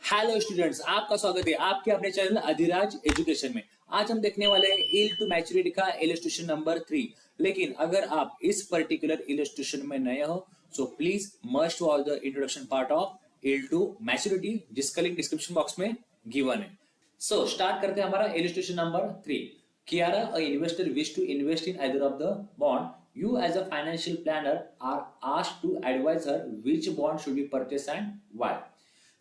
Hello students, आपका स्वागत है आपके अपने चैनल अधिराज एजुकेशन में। आज हम देखने वाले हैं ईल टू मैच्योरिटी का इलस्ट्रेशन नंबर 3। लेकिन अगर आप इस पर्टिकुलर इलस्ट्रेशन में नए हो so please must watch the introduction part of yield to maturity, जिसका लिंक डिस्क्रिप्शन बॉक्स में गिवन है। सो स्टार्ट करते हैं हमारा illustration number 3। Kiara, a investor, wish to invest in either of the bond. You, as a financial planner, are asked to advise her which bond should be purchased and why.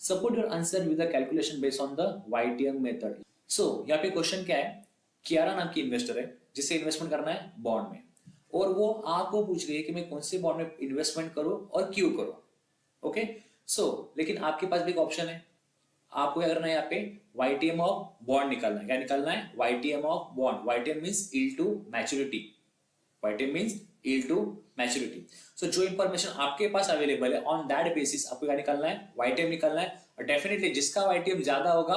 Support your answer with a calculation based on the YTM method. So यहाँ पे question क्या है? कियारा नाम की investor है जिसे investment करना है बॉन्ड में, और वो आपको पूछ रही है कि मैं कौन से बॉन्ड में इन्वेस्टमेंट करूं और क्यों करूं। ओके, सो लेकिन आपके पास भी एक ऑप्शन है। आपको क्या करना है, यहाँ पे YTM ऑफ बॉन्ड निकालना है। क्या निकालना है? YTM of bond. YTM means yield to maturity. YTM means yield to maturity. So जो इंफॉर्मेशन आपके पास अवेलेबल है ऑन दैट बेसिस आपको क्या निकालना है? YTM निकालना है। और डेफिनेटली जिसका YTM ज्यादा होगा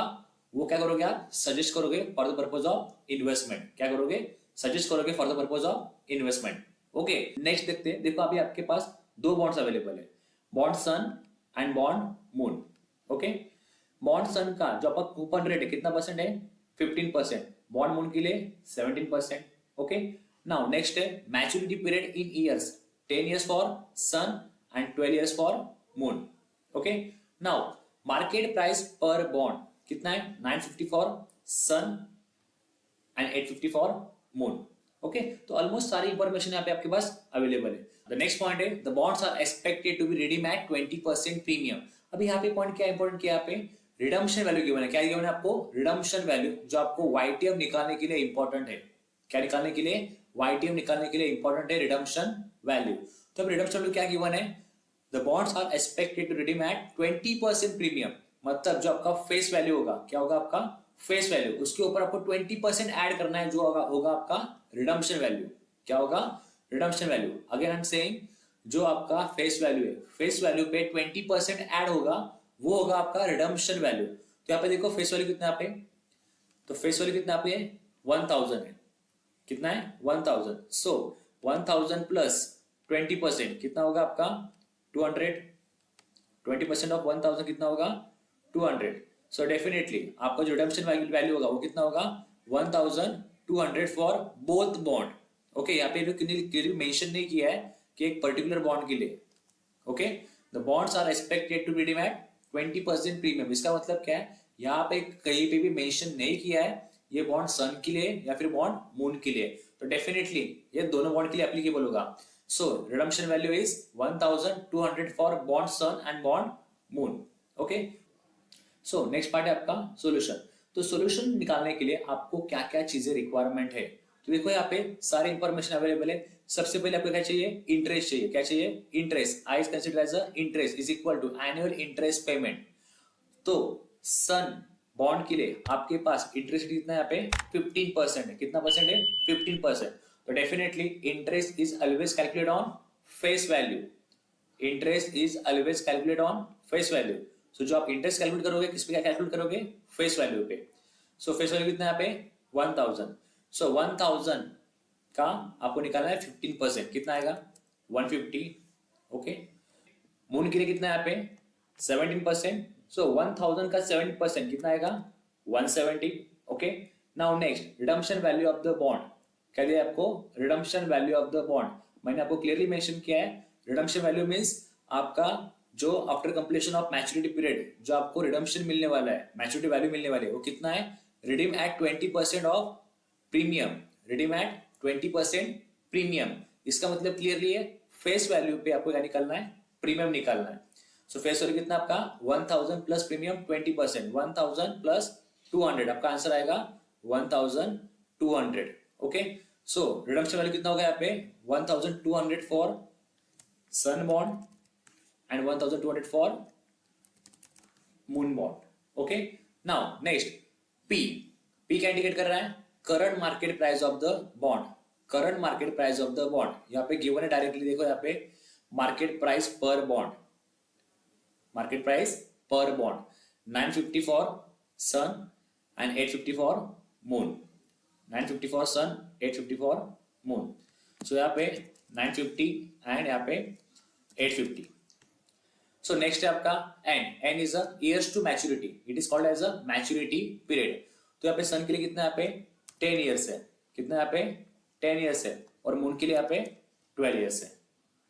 वो क्या करोगे आप? सजेस्ट करोगे for the purpose of investment. क्या करोगे? सजेस्ट करोगे for the purpose of investment. Okay, next देखते हैं। देखो अभी आपके पास दो बॉन्ड्स अवेलेबल है, bond sun and bond moon. Okay, bond sun का जो आपका कूपन रेट है कितना परसेंट है? 15%। बॉन्ड मून के लिए 17%। ओके, नाउ नेक्स्ट है maturity period in years, 10 years for sun and 12 years for Moon. Okay, now market price पर बॉन्ड कितना है? 950 for sun and 850 for Moon. Okay, तो ऑलमोस्ट सारी इंफॉर्मेशन यहाँ पे आपके पास अवेलेबल है। द नेक्स्ट पॉइंट है the bonds are expected to be redeem at 20% premium. अभी यहाँ पे पॉइंट क्या इंपॉर्टेंट किया यहाँ पे? रिडम्पशन वैल्यू गिवन है। क्या गिवन है आपको? रिडम्पशन वैल्यू, जो आपको YTM निकालने के लिए इंपॉर्टेंट है। क्या निकालने के लिए? YTM निकालने के लिए इंपॉर्टेंट है रिडम्पशन वैल्यू। तो अब रिडम्पशन वैल्यू क्या गिवन है? The bonds are expected to redeem at 20% premium. मतलब जो आपका फेस वैल्यू होगा, क्या होगा आपका? फेस वैल्यू, उसके ऊपर आपको 20% ऐड करना है, जो होगा आपका रिडम्पशन वैल्यू। क्या होगा? Redemption value. Again I am saying, जो आपका फेस वैल्यू है, फेस वैल्यू पे 20% ऐड होगा, वो होगा आपका रिडम्पशन वैल्यू। तो यहाँ पे देखो फेस वैल्यू कितना यहाँ पे, तो फेस वैल्यू कितना पे है? 1000 है। कितना है? 1000। सो 1000 प्लस 20% कितना होगा आपका? 200। 20% ऑफ 1000 कितना होगा? 200। सो डेफिनेटली आपका जो रिडम्पशन वैल्यू होगा वो कितना होगा? 1200 फॉर बोथ बॉन्ड। ओके, यहाँ पे क्लियरली मेंशन नहीं किया है कि एक पर्टिकुलर बॉन्ड के लिए। Okay, the bonds are expected to redeem at 20% premium. इसका मतलब क्या है? यहाँ पे कहीं पे भी मेंशन नहीं किया है ये बॉन्ड सन के लिए या फिर बॉन्ड मून के लिए। तो डेफिनेटली ये दोनों बॉन्ड के लिए एप्लीकेबल होगा। So redemption value is 1200 for bond sun and bond moon. Okay, so next part है आपका सॉल्यूशन। तो सॉल्यूशन निकालने के लिए आपको क्या क्या चीजें रिक्वायरमेंट है? तो देखो यहाँ पे सारी इंफॉर्मेशन अवेलेबल है। सबसे पहले आपको क्या चाहिए? इंटरेस्ट चाहिए। क्या चाहिए? Interest. I is consider as a interest is equal to annual interest payment. तो सन बॉन्ड के लिए आपके पास इंटरेस्ट कितना है? यहाँ पे 15% है। कितना परसेंट है? 15%। तो definitely interest is always calculate on face value. Interest is always calculate on face value. So जो आप इंटरेस्ट कैलकुलेट करोगे किस पे? क्या कैलकुलेट करोगे? फेस वैल्यू पे। सो फेस वैल्यू कितना है यहाँ पे? 1000। सो 1000 का आपको निकालना है 15%। कितना आएगा? 150। ओके, मून के लिए कितना है यहाँ पे? 17%। सो 1000 का 17% कितना आएगा? 170। Okay, now next redemption value of the bond. क्या दिया आपको? Redemption value of the bond. मैंने आपको क्लियरली मेंशन किया है। रिडम्पशन वैल्यू मींस आपका जो after completion of maturity period जो आपको रिडम्पशन मिलने वाला है, मैच्योरिटी वैल्यू मिलने वाली है, वो कितना है? Redeem at 20% of premium. Redeem at 20% premium. इसका मतलब क्लियरली है फेस वैल्यू पे आपको क्या निकालना है? प्रीमियम निकालना है। सो फेस वैल्यू कितना आपका? 1000 प्लस प्रीमियम 20%। 1000 प्लस 200 आपका आंसर आएगा 1200। ओके, सो रिडम्पशन वैल्यू कितना होगा यहाँ पे? 1200 for sun bond and 1200 for moon bond. Okay, now next P. P क्या इंडिकेट कर रहा है? Current market price of the bond. Current market price of the bond यहाँ पे गिवन है डायरेक्टली। देखो यहाँ पे मार्केट प्राइस पर बॉन्ड, मार्केट प्राइस पर bond 950 for sun and 850 for moon. 950 for sun, 850 for moon. So यहाँ पे 950 एंड यहाँ पे 850। सो नेक्स्ट है आपका N. N is a years to maturity, it is called as a maturity period. तो यहाँ पे सन के लिए कितना यहाँ पे 10 ईयर्स है, कितना यहाँ पे 10 ईयर्स है, और मून के लिए यहाँ पे 12 ईयर्स है।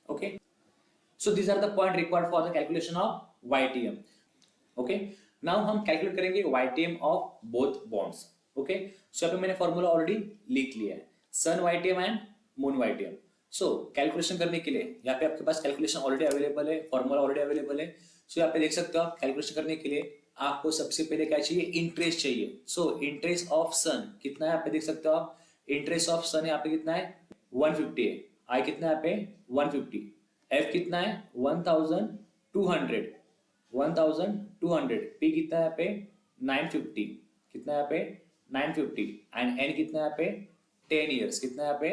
Okay, so these are the point required for the calculation of YTM। Okay, now हम कैलकुलेट करेंगे YTM of both bonds. Okay, so यहाँ पे मैंने फॉर्मूला ऑलरेडी लिख लिया है, sun YTM and moon YTM। So calculation करने के लिए यहाँ पे आपके पास कैलकुलेशन ऑलरेडी अवेलेबल है, फॉर्मूला ऑलरेडी अवेलेबल है। सो यहाँ पे देख सकते हो आप, कैलकुलेशन करने के लिए आपको सबसे पहले क्या चाहिए, इंटरेस्ट चाहिए। सो इंटरेस्ट ऑफ सन कितना है यहाँ पे देख सकते हो आप, इंटरेस्ट ऑफ सन यहाँ पे कितना है 150 है, आई कितना है यहाँ पे 150, एफ कितना है 1200, 1200, पी कितना है यहाँ पे 950, कितना है यहाँ पे 950, एंड एन कितना है यहाँ पे 10 ईयर्स, कितना है यहाँ पे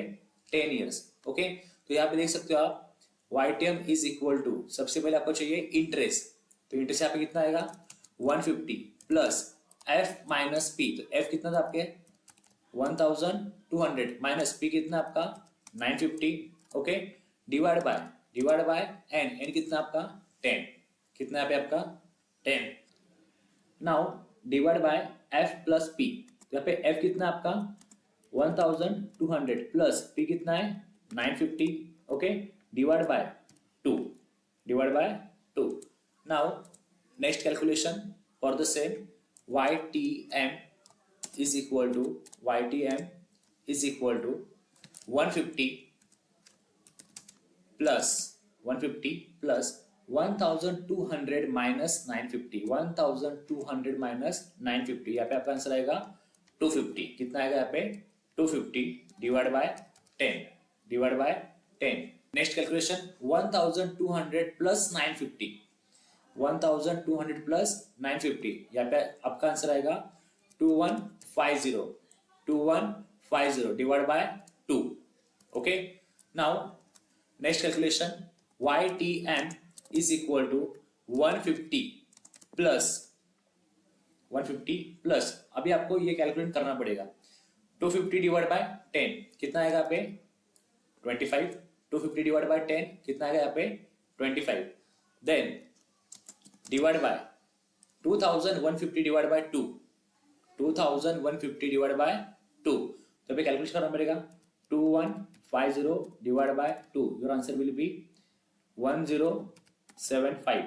10 ईयर्स। ओके, तो यहाँ पे देख सकते हो आप YTM इज इक्वल टू, सबसे पहले आपको चाहिए इंटरेस्ट, तो इंटरेस्ट यहाँ पे कितना आएगा 150 प्लस एफ माइनस पी, तो एफ कितना था आपके 1200 माइनस पी कितना आपका 950। Okay, divide by N, N कितना आपका 10, कितना यहाँ पे आपका 10। Now divide by F plus P, तो यहाँ पे एफ कितना आपका 1200 प्लस पी कितना है 950। Okay, divide by 2, now next calculation for the same YTM is equal to 150 plus 1200 minus 950, 1200 minus 950, यहाँ पे आपका आंसर आएगा 250, कितना आएगा यहाँ पे 250 divide by 10। Next calculation 1200 plus 950, 1200 plus 950, यहाँ पे आपका आंसर आएगा 2150 divide by 2। Okay, now next calculation YTM is equal to 150 plus अभी आपको ये कैलकुलेट करना पड़ेगा, 250 डिवाइड बाय 10 कितना आएगा यहाँ पे 25, 250 डिवाइड बाय 10 कितना आएगा यहाँ पे 25, then divide by 2150 divide by 2, 2150 divide by 2, तो अभी कैलकुलेशन करना पड़ेगा 2150 divide by 2, your answer will be 1075।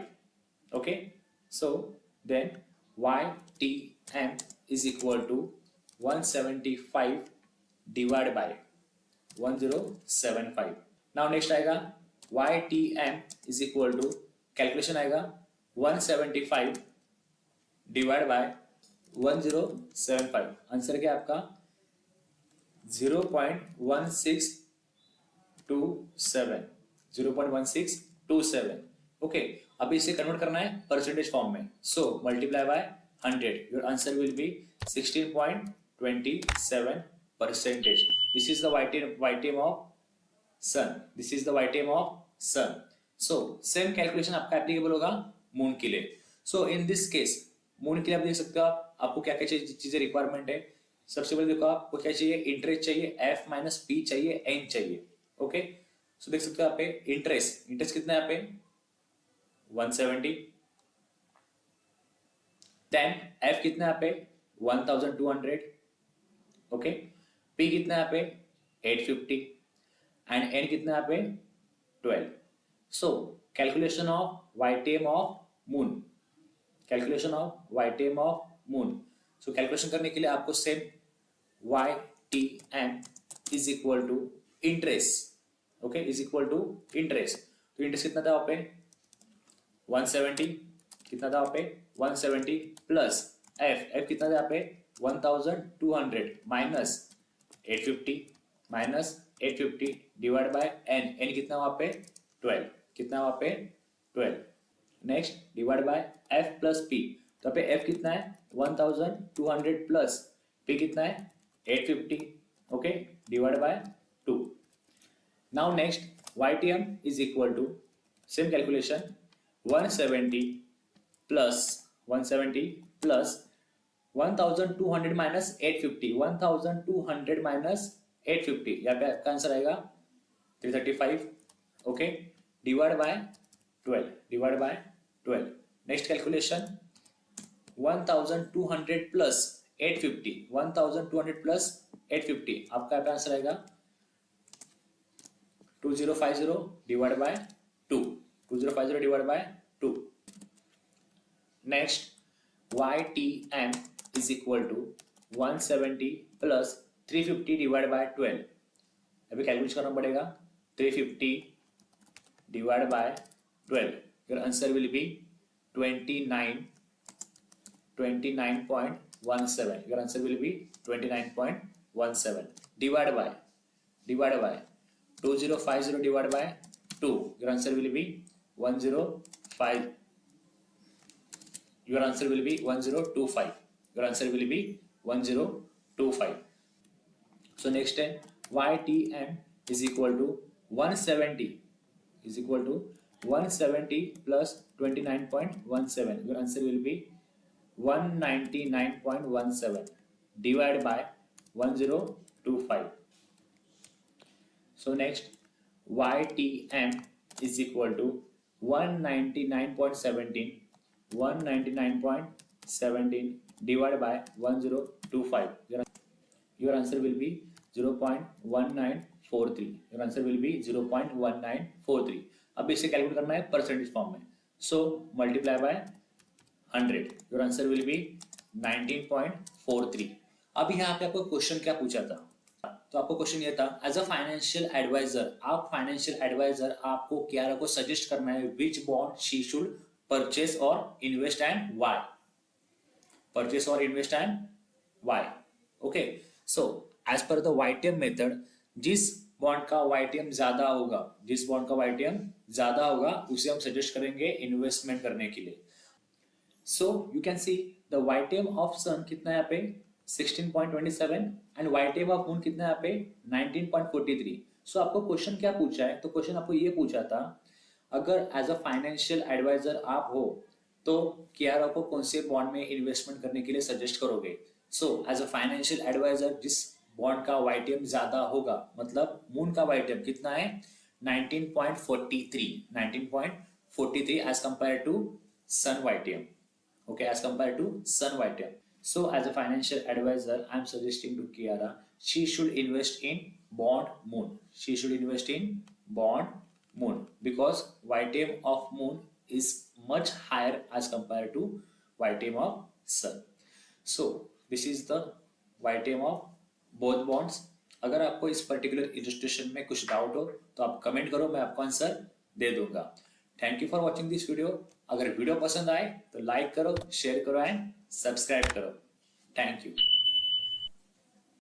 Okay, so then YTM is equal to 175 divide by 1075। Now next आएगा YTM is equal to, calculation आएगा 175 डिवाइड बाय 1075, आंसर क्या आपका 0.1627। Okay, अभी इसे कन्वर्ट करना है परसेंटेज फॉर्म में, so multiply by 100, your answer will be 16.27%। This is the YTM of Sun. So same calculation आपका एप्लीकेबल होगा मून के लिए। So in this case Moon के लिए आप देख सकते हो आपको क्या क्या चीजें रिक्वायरमेंट है। सबसे पहले देखो आपको क्या चाहिए, इंटरेस्ट चाहिए, एफ माइनस पी चाहिए, एन चाहिए। ओके, सो देख सकते हो यहाँ पे इंटरेस्ट कितना है यहाँ पे 170, देन एफ कितना है यहाँ पे 1200, ओके, पी कितना है यहाँ पे 850, एंड एन कितना है यहाँ पे 12। So calculation of YTM of Moon, so calculation करने के लिए आपको same YTM is equal to interest, okay, is equal to interest, तो इंटरेस्ट कितना था वहां पे 170, कितना था वहां पे 170 प्लस एफ कितना था यहाँ पे 1200 माइनस 850 डिवाइड बाय एन कितना वहां पे 12, कितना वहां पे 12। Next divide by F plus P, तो पे एफ कितना है 1200 प्लस पी कितना है 850, okay, divide by 2। Now next YTM is equal to same calculation 170 plus 1200 minus 850, 1200 minus 850, यहाँ पे आपका आंसर आएगा 335, okay, divide by 12, 12. Next calculation, 1200 plus 850. 1200 plus 850 आपका आंसर आएगा 2050 divided by 2. 2050 divided by 2. Next, YTM is equal to 170 plus 350 divided by 12. अभी calculate करना पड़ेगा 350 divided by 12. Your answer will be 29.17. Your answer will be 29.17 divided by 2050 divided by 2. Your answer will be 105. Your answer will be 1025. Your answer will be 1025. So next time, YTM is equal to 170 plus 29.17. Your answer will be 199.17 divided by 1025. So next, YTM is equal to 199.17 divided by 1025. Your answer will be 0.1943. Your answer will be 0.1943. अब इसे calculate करना है percentage form में. So multiply by 100. Your answer will be 19.43. अब यहाँ पे आपको question क्या पूछा था? तो आपको क्वेश्चन ये था, एज अ फाइनेंशियल एडवाइजर, आपको क्या को सजेस्ट करना है which bond she should purchase और इन्वेस्ट एंड व्हाई. परचेस और invest and why. Okay, so as per the YTM method, जिस बॉन्ड का YTM ज्यादा होगा उसे हम सजेस्ट करेंगे इन्वेस्टमेंट करने के लिए. So you can see the YTM of sun कितना है यहाँ पे 16.27 एंड YTM ऑफ मून कितना है यहाँ पे 19.43. सो आपको क्वेश्चन क्या पूछा है? तो क्वेश्चन आपको ये पूछा था, अगर एज अ फाइनेंशियल एडवाइजर आप हो तो क्या को कौन से बॉन्ड में इन्वेस्टमेंट करने के लिए सजेस्ट करोगे. So as a financial adviser, जिस बॉन्ड का YTM ज्यादा होगा, मतलब मून का YTM कितना है 19.43 as compare to Sun YTM. Okay, as compared to sun YTM. So as a financial advisor, I'm suggesting to Kiara, she should invest in bond moon. Because YTM of moon is much higher as compared to YTM of sun. So this is the YTM of both bonds. अगर आपको इस particular illustration में कुछ doubt हो तो आप comment करो, मैं आपको आंसर दे दूंगा. Thank you for watching this video. अगर वीडियो पसंद आए तो लाइक करो, शेयर करो एंड सब्सक्राइब करो. Thank you.